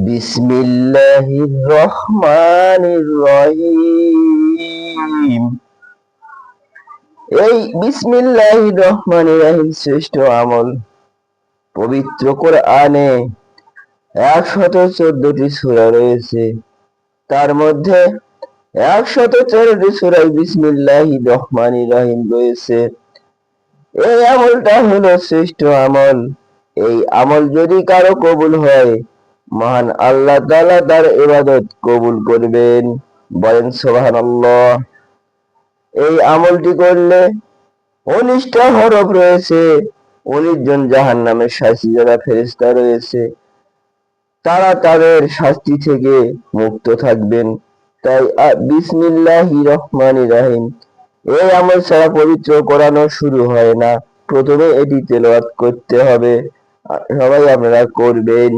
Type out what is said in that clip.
বিসমিল্লাহির রহমানির রহিম। এই বিসমিল্লাহির রহমানির রহিম শ্রেষ্ঠ আমল। পবিত্র কোরআনে 114টি সূরা রয়েছে, তার মধ্যে 114টি সূরায় বিসমিল্লাহির রহমানির রহিম রয়েছে। এই আমলটা হলো শ্রেষ্ঠ আমল। এই আমল যদি কারো কবুল হয়, মহান আল্লাহ তাআলা তার ইবাদত কবুল করবেন। বলেন সুবহানাল্লাহ। এই আমলটি করলে 19টা হরফ রয়েছে, 19 জন জাহান্নামের শাস্তি যারা ফেরেশতা রয়েছে তারা তাদের শাস্তি থেকে মুক্ত থাকবেন। তাই বিসমিল্লাহির রহমানির রহিম এই আমল ছাড়া পবিত্র কোরআনও শুরু হয় না। প্রথমে এটি তেলাওয়াত করতে হবে, সবাই আপনারা করবেন।